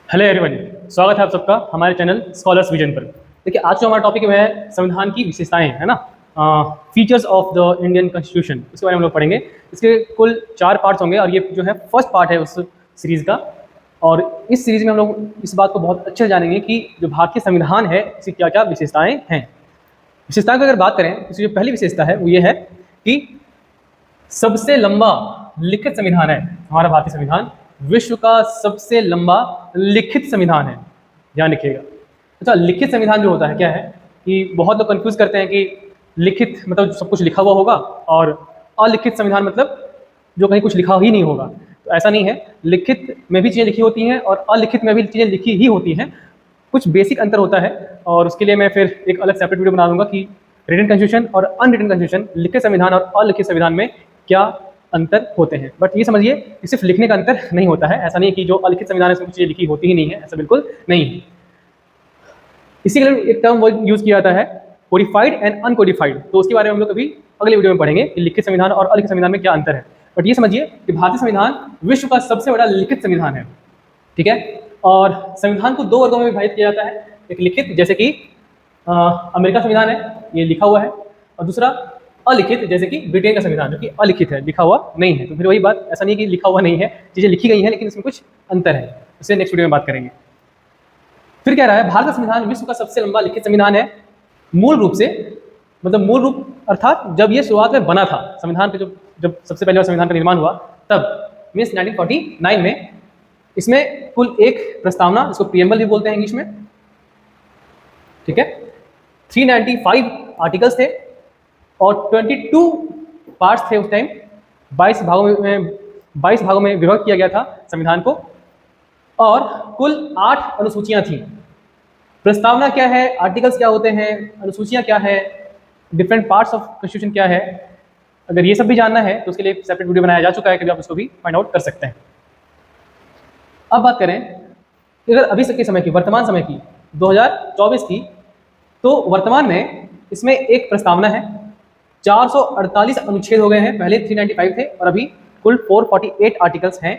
Hello everyone, स्वागत है आप सबका हमारे चैनल स्कॉलर्स विजन पर। देखिए, आज जो हमारा टॉपिक है संविधान की विशेषताएं, है ना। Features of the Indian constitution, इसके बारे में हम लोग पढ़ेंगे। इसके कुल 4 पार्ट्स होंगे और ये जो है फर्स्ट पार्ट है उस सीरीज़ का। और इस सीरीज़ में हम लोग इस बात को बहुत अच्छे से जानेंगे कि जो भारतीय संविधान है इसकी क्या क्या विशेषताएँ हैं। विशेषताओं की अगर बात करें तो इसकी जो पहली विशेषता है वो ये है कि सबसे लंबा लिखित संविधान है हमारा भारतीय संविधान। विश्व का सबसे लंबा लिखित संविधान है, ध्यान रखिएगा। अच्छा, लिखित संविधान जो होता है क्या है कि बहुत लोग कंफ्यूज करते हैं कि लिखित मतलब सब कुछ लिखा हुआ होगा और अलिखित संविधान मतलब जो कहीं कुछ लिखा ही नहीं होगा। तो ऐसा नहीं है, लिखित में भी चीज़ें लिखी होती हैं और अलिखित में भी चीज़ें लिखी ही होती हैं। कुछ बेसिक अंतर होता है और उसके लिए मैं फिर एक अलग सेपरेट वीडियो बना दूंगा कि रिटन कॉन्स्टिट्यूशन और अनरिटन कॉन्स्टिट्यूशन, लिखित संविधान और अलिखित संविधान में क्या अंतर होते हैं। बट ये समझिए कि सिर्फ लिखने का अंतर नहीं होता है। ऐसा नहीं है कि जो अलिखित संविधान है उसमें कुछ चीज़ें लिखी होती ही नहीं है, ऐसा बिल्कुल नहीं है। इसी के लिए एक टर्म वो यूज़ किया जाता है, कोडिफाइड एंड अनकोडिफाइड। तो उसके बारे में हम लोग कभी अगले वीडियो में पढ़ेंगे कि लिखित संविधान और अलिखित संविधान में क्या अंतर है। बट ये समझिए कि भारतीय संविधान विश्व का सबसे बड़ा लिखित संविधान है, ठीक है। और संविधान को 2 वर्गों में विभाजित किया जाता है। एक लिखित, जैसे कि अमेरिका संविधान है, ये लिखा हुआ है। और दूसरा अलिखित, जैसे कि ब्रिटेन का संविधान, जो कि अलिखित है, लिखा हुआ नहीं है। तो फिर वही बात, ऐसा नहीं कि लिखा हुआ नहीं है, चीज़ें लिखी गई हैं लेकिन इसमें कुछ अंतर है। इससे नेक्स्ट वीडियो में बात करेंगे। फिर कह रहा है भारत का संविधान विश्व का सबसे लंबा लिखित संविधान है। मूल रूप से मतलब मूल रूप अर्थात जब ये शुरुआत में बना था संविधान के, जब सबसे पहले संविधान का निर्माण हुआ तब मीन्स 1949 में इसमें कुल एक प्रस्तावना, इसको प्रीएम्बल भी बोलते हैं इंग्लिश में, ठीक है। 395 आर्टिकल्स थे और 22 पार्ट्स थे उस टाइम। 22 भागों में विभक्त किया गया था संविधान को और कुल 8 अनुसूचियां थी। प्रस्तावना क्या है, आर्टिकल्स क्या होते हैं, अनुसूचियां क्या है, डिफरेंट पार्ट्स ऑफ कॉन्स्टिट्यूशन क्या है, अगर ये सब भी जानना है तो उसके लिए सेपरेट वीडियो बनाया जा चुका है, कभी आप उसको भी फाइंड आउट कर सकते हैं। अब बात करें अगर अभी के समय की, वर्तमान समय की, 2024 की, तो वर्तमान में इसमें एक प्रस्तावना है। 448 अनुच्छेद हो गए हैं, पहले 395 थे और अभी कुल 448 आर्टिकल्स हैं।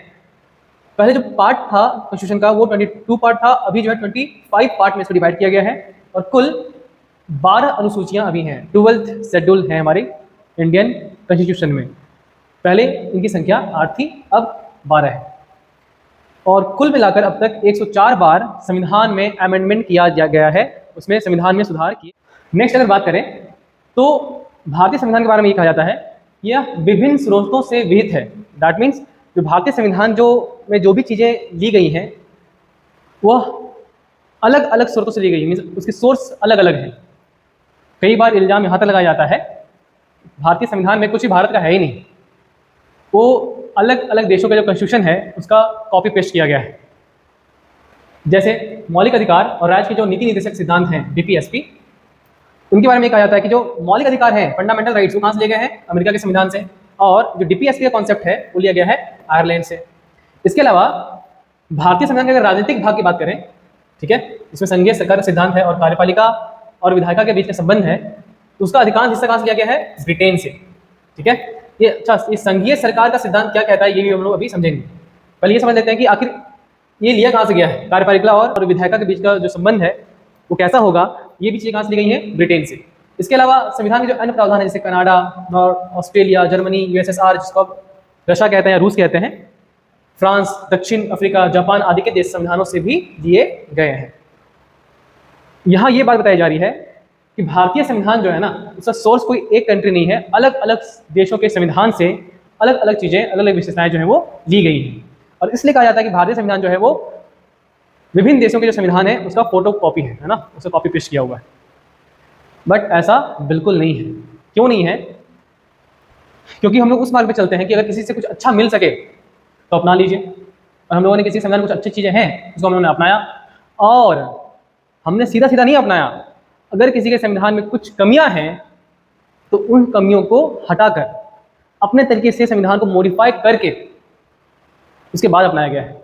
पहले जो पार्ट था कॉन्स्टिट्यूशन का वो 22 पार्ट था, अभी जो है 25 पार्ट में इसको डिवाइड किया गया है और कुल 12 अनुसूचियां अभी हैं। 12th शेड्यूल है हमारे इंडियन कॉन्स्टिट्यूशन में। पहले इनकी संख्या 8 थी, अब 12 है। और कुल मिलाकर अब तक 104 बार संविधान में अमेंडमेंट किया गया है, उसमें संविधान में सुधार किए। नेक्स्ट अगर बात करें तो भारतीय संविधान के बारे में ये कहा जाता है यह विभिन्न स्रोतों से विहित है। दैट मीन्स जो भारतीय संविधान में जो भी चीज़ें ली गई हैं वह अलग अलग स्रोतों से ली गई है, मीन्स उसके सोर्स अलग अलग हैं। कई बार इल्ज़ाम यहाँ तक लगाया जाता है भारतीय संविधान में कुछ भी भारत का है ही नहीं, वो अलग अलग देशों का जो कॉन्स्टिट्यूशन है उसका कॉपी पेस्ट किया गया है। जैसे मौलिक अधिकार और राज्य के जो नीति निर्देशक सिद्धांत हैं DPSP, उनके बारे में कहा जाता है कि जो मौलिक अधिकार हैं, फंडामेंटल राइट्स, वो कहाँ से लिए गए हैं, अमेरिका के संविधान से। और जो DPSP का कॉन्सेप्ट है वो लिया गया है आयरलैंड से। इसके अलावा भारतीय संविधान के अगर राजनीतिक भाग की बात करें, ठीक है, इसमें संघीय सरकार का सिद्धांत है और कार्यपालिका और विधायिका के बीच का संबंध है, तो उसका अधिकांश हिस्सा कहाँ से लिया गया है, ब्रिटेन से, ठीक है। ये अच्छा, ये संघीय सरकार का सिद्धांत क्या कहता है ये भी हम लोग अभी समझेंगे। पहले ये समझ लेते हैं कि आखिर ये लिया कहाँ से गया है, कार्यपालिका और विधायिका के बीच का जो संबंध है वो कैसा होगा, ये भी चीज़ें कहाँ से ली गई हैं, ब्रिटेन से। इसके अलावा संविधान के जो अन्य प्रावधान है जैसे कनाडा, ऑस्ट्रेलिया, जर्मनी, USSR, जिसको आप रशिया कहते हैं, रूस कहते हैं, फ्रांस, दक्षिण अफ्रीका, जापान आदि के देश संविधानों से भी लिए गए हैं। यहाँ ये बात बताई जा रही है कि भारतीय संविधान जो है ना, उसका सोर्स कोई एक कंट्री नहीं है, अलग अलग देशों के संविधान से अलग अलग चीज़ें, अलग अलग विशेषताएं जो है वो ली गई हैं। और इसलिए कहा जाता है कि भारतीय संविधान जो है वो विभिन्न देशों के जो संविधान है उसका फोटो कॉपी है ना, उसका कॉपी पेस्ट किया हुआ है। बट ऐसा बिल्कुल नहीं है। क्यों नहीं है? क्योंकि हम लोग उस मार्ग पे चलते हैं कि अगर किसी से कुछ अच्छा मिल सके तो अपना लीजिए। और हम लोगों ने किसी संविधान में कुछ अच्छी चीज़ें हैं उसको हम लोगों ने अपनाया, और हमने सीधा सीधा नहीं अपनाया। अगर किसी के संविधान में कुछ कमियां हैं तो उन कमियों को हटाकर अपने तरीके से संविधान को मॉडिफाई करके उसके बाद अपनाया गया है।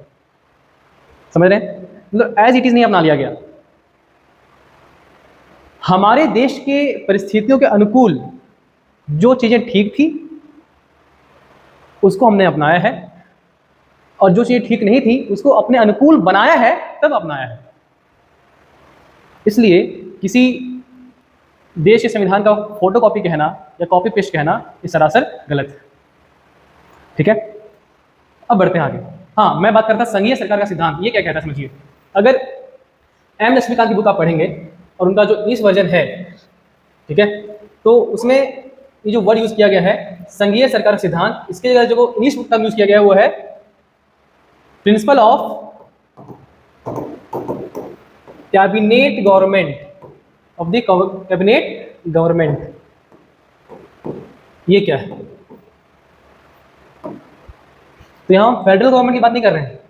समझ रहे हैं? मतलब एज इट इज़ नहीं अपना लिया गया। हमारे देश के परिस्थितियों के अनुकूल जो चीज़ें ठीक थी उसको हमने अपनाया है, और जो चीज़ ठीक नहीं थी उसको अपने अनुकूल बनाया है तब अपनाया है। इसलिए किसी देश के संविधान का फोटोकॉपी कहना या कॉपी पेस्ट कहना ये सरासर गलत है। ठीक है, अब बढ़ते हैं आगे। हाँ, मैं बात करता संघीय सरकार का सिद्धांत। ये क्या कहता है समझिए। अगर एम लक्ष्मीकांत की बुक आप पढ़ेंगे और उनका जो इंग्लिश वर्जन है, ठीक है, तो उसमें ये जो वर्ड यूज किया गया है संघीय सरकार का सिद्धांत, इसके जगह जो इंग्लिश टर्म यूज किया गया है वो है principle of cabinet government, of the cabinet government. ये क्या है? तो यहां फेडरल गवर्नमेंट की बात नहीं कर रहे हैं,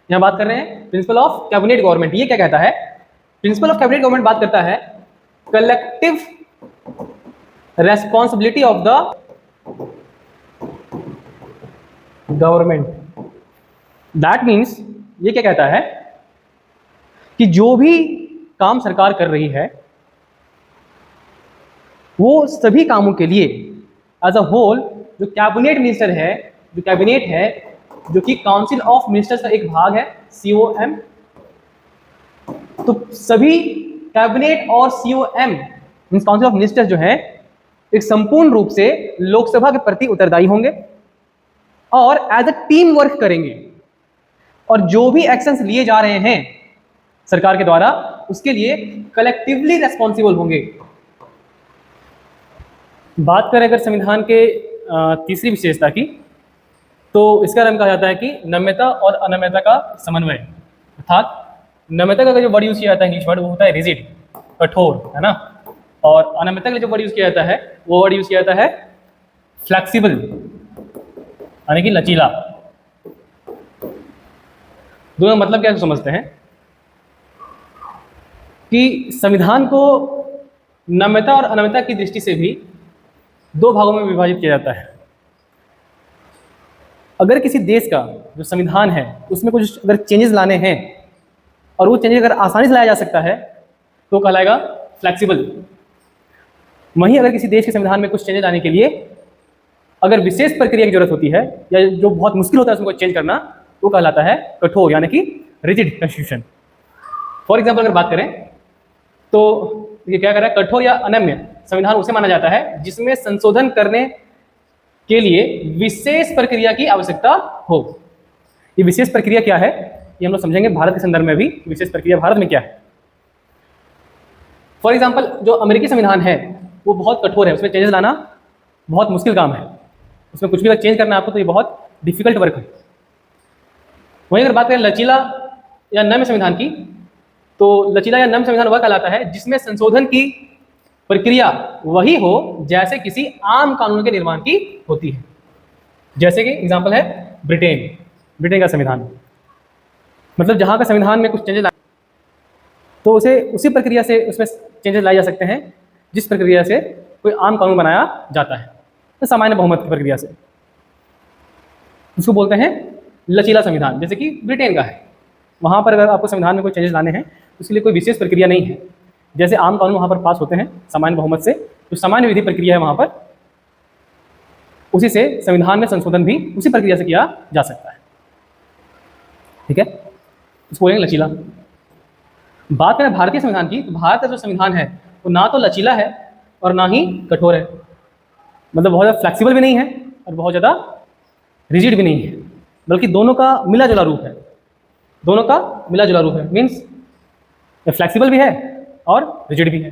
यहां बात कर रहे हैं प्रिंसिपल ऑफ कैबिनेट गवर्नमेंट। ये क्या कहता है? प्रिंसिपल ऑफ कैबिनेट गवर्नमेंट बात करता है collective responsibility of the government. That means ये क्या कहता है कि जो भी काम सरकार कर रही है वो सभी कामों के लिए एज अ होल जो कैबिनेट मिनिस्टर है, जो कैबिनेट है, जो कि काउंसिल ऑफ मिनिस्टर्स का एक भाग है, COM, तो सभी कैबिनेट और COM means council of ministers जो है एक संपूर्ण रूप से लोकसभा के प्रति उत्तरदायी होंगे और एज अ टीम वर्क करेंगे और जो भी एक्शंस लिए जा रहे हैं सरकार के द्वारा उसके लिए कलेक्टिवली रेस्पॉन्सिबल होंगे। बात करें अगर संविधान के तीसरी विशेषता की, तो इसका नाम कहा जाता है कि नम्यता और अनम्यता का समन्वय। अर्थात नम्यता का जो वर्ड यूज किया जाता है इंग्लिश वर्ड वो होता है रिजिड, कठोर, है ना, और अनम्यता का जो वर्ड यूज किया जाता है वो वर्ड यूज किया जाता है फ्लेक्सिबल, यानी कि लचीला। दोनों मतलब क्या समझते हैं कि संविधान को नम्यता और अनम्यता की दृष्टि से भी दो भागों में विभाजित किया जाता है। अगर किसी देश का जो संविधान है उसमें कुछ अगर चेंजेस लाने हैं और वो चेंजेस अगर आसानी से लाया जा सकता है तो कहलाएगा फ्लेक्सिबल। वहीं अगर किसी देश के संविधान में कुछ चेंजेस लाने के लिए अगर विशेष प्रक्रिया की जरूरत होती है या जो बहुत मुश्किल होता है उसको चेंज करना, वो कहलाता है कठोर, यानी कि रिजिड कॉन्स्टिट्यूशन। फॉर एग्जाम्पल अगर बात करें तो ये क्या कर रहा है, कठोर या अनम्य संविधान उसे माना जाता है जिसमें संशोधन करने के लिए विशेष प्रक्रिया की आवश्यकता हो। ये विशेष प्रक्रिया क्या है ये हम लोग समझेंगे भारत के संदर्भ में भी। विशेष प्रक्रिया भारत में क्या है? फॉर एग्जाम्पल जो अमेरिकी संविधान है वो बहुत कठोर है, उसमें चेंजेस लाना बहुत मुश्किल काम है, उसमें कुछ भी अगर चेंज करना है आपको तो ये बहुत डिफिकल्ट वर्क है। वहीं अगर बात करें लचीला या नम्य संविधान की, तो लचीला या नम्य संविधान वह कहलाता है जिसमें संशोधन की प्रक्रिया वही हो जैसे किसी आम कानून के निर्माण की होती है। जैसे कि एग्जांपल है ब्रिटेन का संविधान, मतलब जहां का संविधान में कुछ चेंजेस तो उसे उसी प्रक्रिया से उसमें चेंजेस लाए जा सकते हैं जिस प्रक्रिया से कोई आम कानून बनाया जाता है, तो सामान्य बहुमत की प्रक्रिया से। उसको बोलते हैं लचीला संविधान, जैसे कि ब्रिटेन का है। वहाँ पर अगर आपको संविधान में कोई चेंजेस लाने हैं तो उसके लिए कोई विशेष प्रक्रिया नहीं है, जैसे आम कानून वहाँ पर पास होते हैं सामान्य बहुमत से, तो सामान्य विधि प्रक्रिया है वहाँ पर, उसी से संविधान में संशोधन भी उसी प्रक्रिया से किया जा सकता है। ठीक है, इसको बोलेंगे लचीला। बात करें भारतीय संविधान की, तो भारत का जो संविधान है वो ना तो लचीला है और ना ही कठोर है, मतलब बहुत ज़्यादा फ्लेक्सिबल भी नहीं है और बहुत ज़्यादा रिजिड भी नहीं है, बल्कि दोनों का मिला जुला रूप है। दोनों का मिला जुला रूप है मीन्स फ्लेक्सिबल भी है और रिजिड भी है।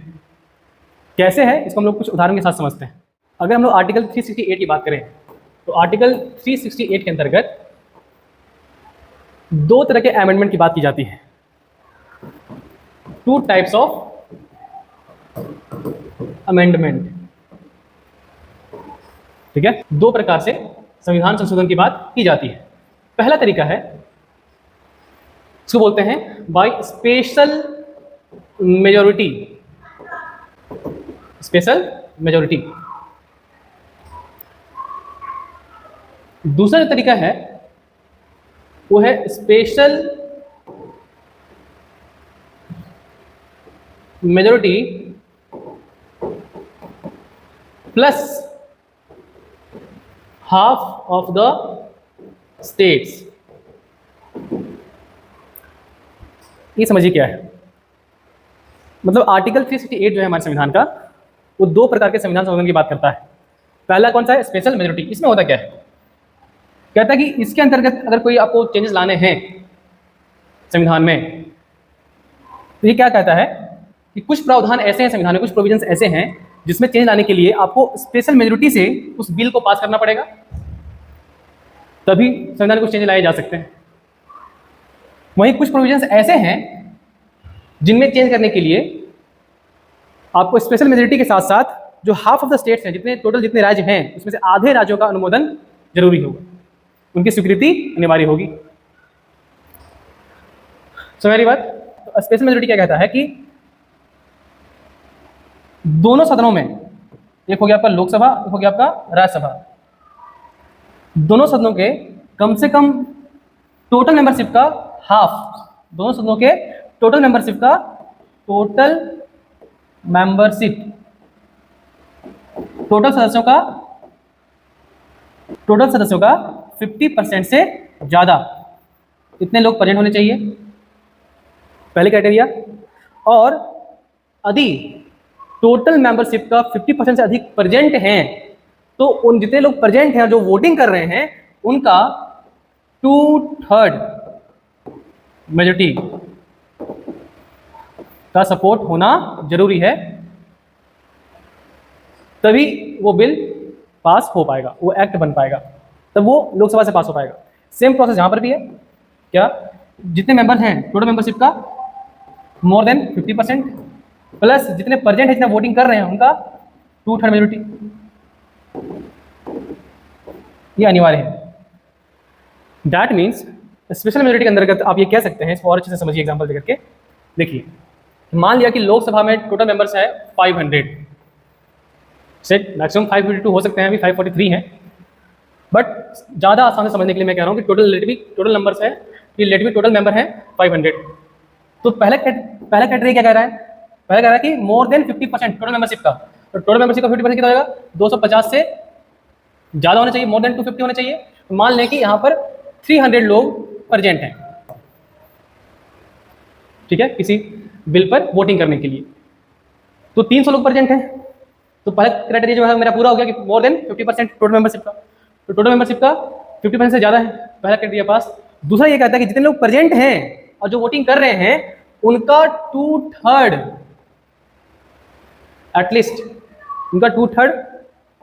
कैसे है इसको हम लोग कुछ उदाहरण के साथ समझते हैं। अगर हम लोग आर्टिकल 368 की बात करें तो आर्टिकल 368 के अंतर्गत दो तरह के अमेंडमेंट की बात की जाती है। Two types of amendment. ठीक है, दो प्रकार से संविधान संशोधन की बात की जाती है। पहला तरीका है, इसको बोलते हैं by special majority. Special majority. दूसरा जो तरीका है वो है special majority plus half of the states. ये समझिए क्या है। मतलब आर्टिकल 368 जो है हमारे संविधान का, वो दो प्रकार के संविधान संशोधन की बात करता है। पहला कौन सा है? Special majority. इसमें होता क्या है? कहता है कि इसके अंतर्गत अगर कोई आपको चेंजेस लाने हैं संविधान में, तो ये क्या कहता है कि कुछ प्रावधान ऐसे हैं संविधान में, कुछ प्रोविजंस ऐसे हैं जिसमें चेंज लाने के लिए आपको स्पेशल मेजोरिटी से उस बिल को पास करना पड़ेगा, तभी संविधान में कुछ चेंज लाए जा सकते हैं। वहीं कुछ प्रोविजंस ऐसे हैं जिनमें चेंज करने के लिए आपको स्पेशल मेजोरिटी के साथ साथ जो हाफ ऑफ द स्टेट्स हैं, जितने राज्य हैं उसमें से आधे राज्यों का अनुमोदन जरूरी होगा, उनकी स्वीकृति अनिवार्य होगी। समझ रही बात? तो स्पेशल मेजोरिटी क्या कहता है कि दोनों सदनों में, एक हो गया आपका लोकसभा, एक हो गया आपका राज्यसभा, दोनों सदनों के कम से कम टोटल मेंबरशिप का हाफ, दोनों सदनों के टोटल मेंबरशिप का टोटल सदस्यों का 50% से ज़्यादा इतने लोग प्रेजेंट होने चाहिए, पहले क्राइटेरिया। और यदि टोटल मेंबरशिप का 50% से अधिक प्रेजेंट हैं तो उन जितने लोग प्रेजेंट हैं जो वोटिंग कर रहे हैं उनका 2/3 मेजोरिटी का सपोर्ट होना जरूरी है, तभी वो बिल पास हो पाएगा, वो एक्ट बन पाएगा, तब वो लोकसभा से पास हो पाएगा। सेम प्रोसेस यहाँ पर भी है। क्या? जितने मेंबर हैं टोटल मेंबरशिप का मोर देन 50% प्लस जितने प्रेजेंट है, जितने वोटिंग कर रहे हैं उनका 2/3 मेजोरिटी, ये अनिवार्य है। दैट मीन्स स्पेशल मेजोरिटी के अंतर्गत आप ये कह सकते हैं, इसको और अच्छे से समझिए एग्जाम्पल देकर के। देखिए, मान लिया कि लोकसभा में टोटल मेंबर्स है 500 सेट, मैक्सिमम 552 हो सकते हैं, अभी 543 हैं, बट ज़्यादा आसान से समझने के लिए मैं कह रहा हूँ कि टोटल नंबर्स है, रिलेटिवली टोटल मेंबर हैं 500। तो पहला क्राइटेरिया क्या कह रहा है? पहला कह रहा है कि मोर देन 50% टोटल मेंबरशिप का, तो टोटल मेंबरशिप का 50% कितना होगा? 250 से ज़्यादा होना चाहिए, मोर देन 250 होना चाहिए। मान लें कि यहाँ पर 300 लोग प्रेजेंट हैं, ठीक है, किसी बिल पर वोटिंग करने के लिए, तो 300 लोग प्रेजेंट हैं, तो पहला क्राइटेरिया जो है मेरा पूरा हो गया कि मोर देन 50% टोटल मेंबरशिप का, तो टोटल मेंबरशिप का 50% से ज़्यादा है, पहला क्राइटेरिया पास। दूसरा ये कहता है कि जितने लोग प्रेजेंट हैं और जो वोटिंग कर रहे हैं उनका 2/3 एटलीस्ट, उनका 2/3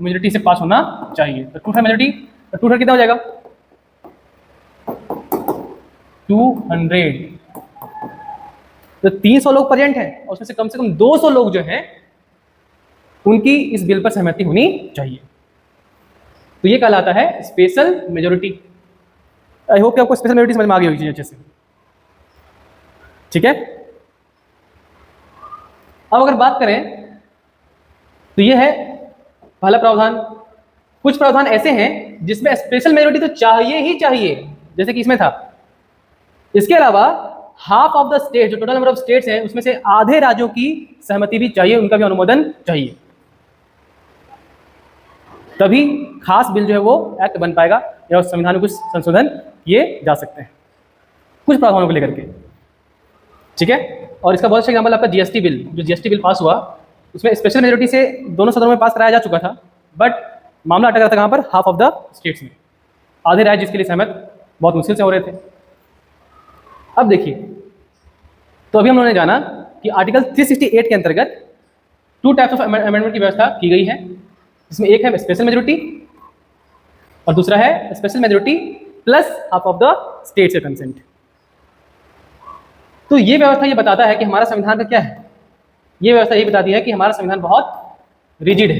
मेजोरिटी से पास होना चाहिए। तो 2/3 मेजोरिटी, तो 2/3 कितना हो जाएगा? 200। तो 300 लोग प्रेजेंट हैं और उसमें से कम 200 लोग जो हैं उनकी इस बिल पर सहमति होनी चाहिए, तो ये कहलाता है स्पेशल मेजोरिटी। आई होप कि आपको स्पेशल मेजोरिटी समझ में आ गई होगी अच्छे से, ठीक है। अब अगर बात करें तो ये है पहला प्रावधान। कुछ प्रावधान ऐसे हैं जिसमें स्पेशल मेजोरिटी तो चाहिए ही चाहिए, जैसे कि इसमें था। इसके अलावा हाफ ऑफ द स्टेट, जो टोटल नंबर ऑफ स्टेट्स हैं उसमें से आधे राज्यों की सहमति भी चाहिए, उनका भी अनुमोदन चाहिए, तभी खास बिल जो है वो एक्ट बन पाएगा या उस संविधान में कुछ संशोधन किए जा सकते हैं कुछ प्रावधानों को लेकर के, ठीक है। और इसका बहुत अच्छा एग्जाम्पल आपका जीएसटी बिल, जो जीएसटी बिल पास हुआ उसमें स्पेशल मेजोरिटी से दोनों सदनों में पास कराया जा चुका था, बट मामला अटक रहा था कहाँ पर? हाफ ऑफ द स्टेट्स में, आधे राज्य जिसके लिए सहमत बहुत मुश्किल से हो रहे थे। अब देखिए, तो अभी हम लोगों ने जाना कि आर्टिकल 368 के अंतर्गत 2 टाइप्स ऑफ अमेंडमेंट की व्यवस्था की गई है, जिसमें एक है स्पेशल मेजोरिटी और दूसरा है special majority plus half of the state से कंसेंट। तो ये व्यवस्था ये बताता है कि हमारा संविधान का क्या है, ये व्यवस्था ये बताती है कि हमारा संविधान बहुत रिजिड है,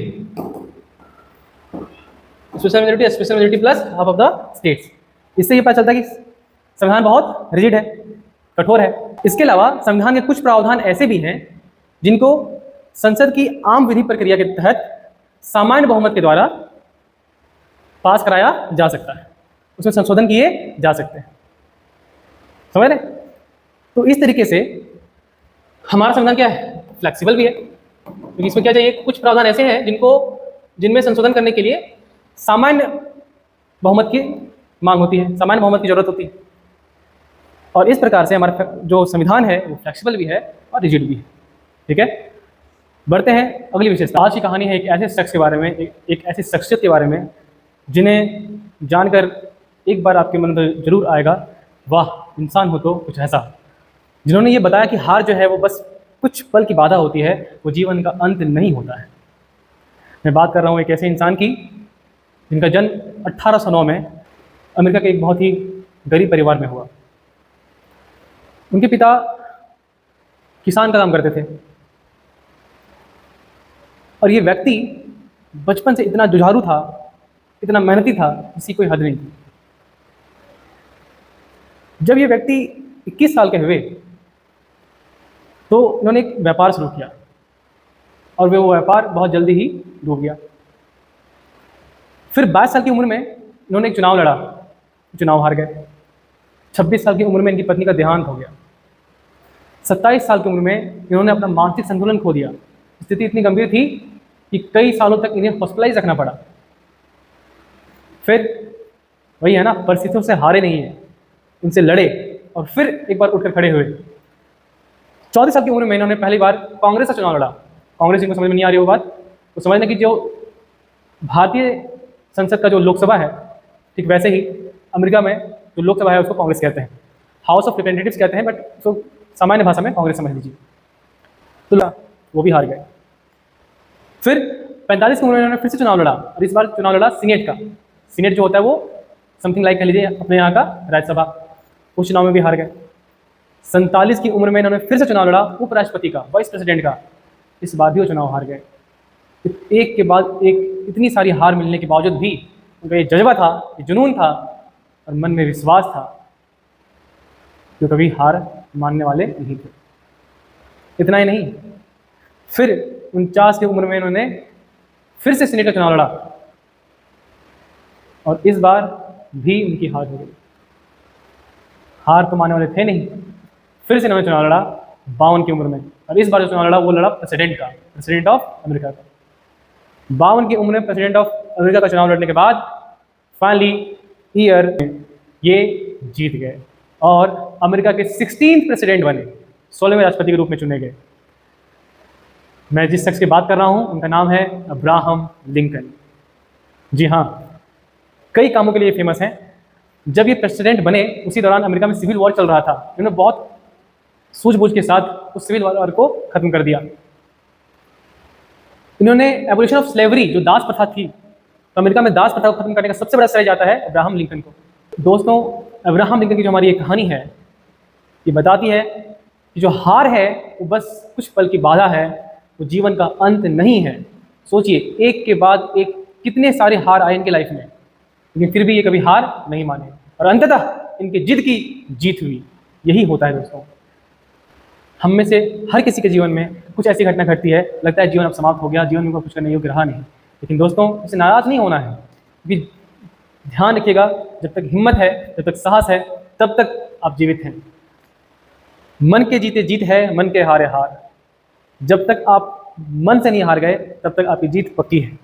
special majority plus half of the states. इससे ये पता चलता है कि संविधान बहुत रिजिड है, कठोर है। इसके अलावा संविधान के कुछ प्रावधान ऐसे भी हैं जिनको संसद की आम विधि प्रक्रिया के तहत सामान्य बहुमत के द्वारा पास कराया जा सकता है, उसमें संशोधन किए जा सकते हैं, समझ रहे? तो इस तरीके से हमारा संविधान क्या है? फ्लेक्सिबल भी है, क्योंकि इसमें क्या चाहिए? कुछ प्रावधान ऐसे हैं जिनमें संशोधन करने के लिए सामान्य बहुमत की मांग होती है, सामान्य बहुमत की जरूरत होती है, और इस प्रकार से हमारा जो संविधान है वो फ्लेक्सिबल भी है और रिजिड भी है। ठीक है, बढ़ते हैं अगली विशेषता। आज की कहानी है एक ऐसे शख्स के बारे में, एक ऐसी शख्सियत के बारे में जिन्हें जानकर एक बार आपके मन में जरूर आएगा, वाह इंसान हो तो कुछ ऐसा, जिन्होंने ये बताया कि हार जो है वो बस कुछ पल की बाधा होती है, वो जीवन का अंत नहीं होता है। मैं बात कर रहा हूँ एक ऐसे इंसान की जिनका जन्म 1809 में अमेरिका के एक बहुत ही गरीब परिवार में हुआ। उनके पिता किसान का काम करते थे और ये व्यक्ति बचपन से इतना जुझारू था, इतना मेहनती था, इसकी कोई हद नहीं थी। जब ये व्यक्ति 21 साल के हुए तो इन्होंने एक व्यापार शुरू किया और वो व्यापार बहुत जल्दी ही डूब गया। फिर 22 साल की उम्र में इन्होंने एक चुनाव लड़ा, चुनाव हार गए। 26 साल की उम्र में इनकी पत्नी का देहांत हो गया। 27 साल की उम्र में इन्होंने अपना मानसिक संतुलन खो दिया। स्थिति इतनी गंभीर थी कि कई सालों तक इन्हें हॉस्पिटलाइज रखना पड़ा। फिर वही है ना, परिस्थितियों से हारे नहीं है, उनसे लड़े और फिर एक बार उठकर खड़े हुए। 34 साल की उम्र में इन्होंने पहली बार कांग्रेस का चुनाव लड़ा। कांग्रेस इनको समझ में नहीं आ रही वो बात, तो समझना कि जो भारतीय संसद का जो लोकसभा है, ठीक वैसे ही अमेरिका में जो लोकसभा है उसको कांग्रेस कहते हैं, हाउस ऑफ रिप्रेजेंटेटिव्स कहते हैं, बट उसको सामान्य भाषा में कांग्रेस समझ लीजिए। तो वो भी हार गए। फिर 45 की उम्र में इन्होंने फिर से चुनाव लड़ा और इस बार चुनाव लड़ा सीनेट का। सीनेट जो होता है वो समथिंग लाइक कह लीजिए अपने यहाँ का राज्यसभा। उस चुनाव में भी हार गए। 47 की उम्र में इन्होंने फिर से चुनाव लड़ा उपराष्ट्रपति का, वाइस प्रेसिडेंट का। इस बार भी वो चुनाव हार गए। एक के बाद एक इतनी सारी हार मिलने के बावजूद भी उनका ये जज्बा था, ये जुनून था और मन में विश्वास था, जो कभी हार मानने वाले नहीं थे। इतना ही नहीं, फिर 49 की उम्र में इन्होंने फिर से सीनेट का चुनाव लड़ा और इस बार भी उनकी हार हो गई। हार तो मानने वाले थे नहीं, फिर से इन्होंने चुनाव लड़ा 52 की उम्र में और इस बार जो चुनाव लड़ा वो लड़ा प्रेसिडेंट का, प्रेसिडेंट ऑफ अमेरिका का। 52 की उम्र में प्रेसिडेंट ऑफ अमेरिका का चुनाव लड़ने के बाद फाइनली ईयर ये जीत गए और अमेरिका के 16th प्रेसिडेंट बने, 16वें राष्ट्रपति के रूप में चुने गए। मैं जिस शख्स की बात कर रहा हूँ उनका नाम है अब्राहम लिंकन। जी हाँ, कई कामों के लिए फेमस हैं। जब ये प्रेसिडेंट बने उसी दौरान अमेरिका में सिविल वॉर चल रहा था। इन्होंने बहुत सूझबूझ के साथ उस सिविल वॉर को खत्म कर दिया। इन्होंने एबोलिशन ऑफ स्लेवरी, जो दास प्रथा थी, तो अमेरिका में दास प्रथा को खत्म करने का सबसे बड़ा श्रेय जाता है अब्राहम लिंकन को। दोस्तों, अब्राहम लिंकन की जो हमारी ये कहानी है, ये बताती है कि जो हार है वो बस कुछ पल की बाधा है, वो जीवन का अंत नहीं है। सोचिए, एक के बाद एक कितने सारे हार आए इनके लाइफ में, लेकिन फिर भी ये कभी हार नहीं माने और अंततः इनकी जिद की जीत हुई। यही होता है दोस्तों, हम में से हर किसी के जीवन में कुछ ऐसी घटना घटती है, लगता है जीवन अब समाप्त हो गया, जीवन में कुछ करने योग्य रहा नहीं। लेकिन दोस्तों, इससे नाराज़ नहीं होना है, क्योंकि ध्यान रखिएगा, जब तक हिम्मत है, जब तक साहस है, तब तक आप जीवित हैं। मन के जीते जीत है, मन के हारे हार। जब तक आप मन से नहीं हार गए तब तक आपकी जीत पक्की है।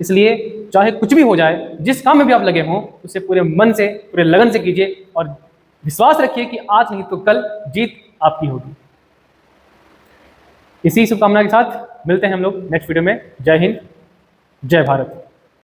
इसलिए चाहे कुछ भी हो जाए, जिस काम में भी आप लगे हों, उसे पूरे मन से, पूरे लगन से कीजिए और विश्वास रखिए कि आज नहीं तो कल जीत आपकी होगी। इसी शुभकामना के साथ मिलते हैं हम लोग नेक्स्ट वीडियो में। जय हिंद, जय भारत।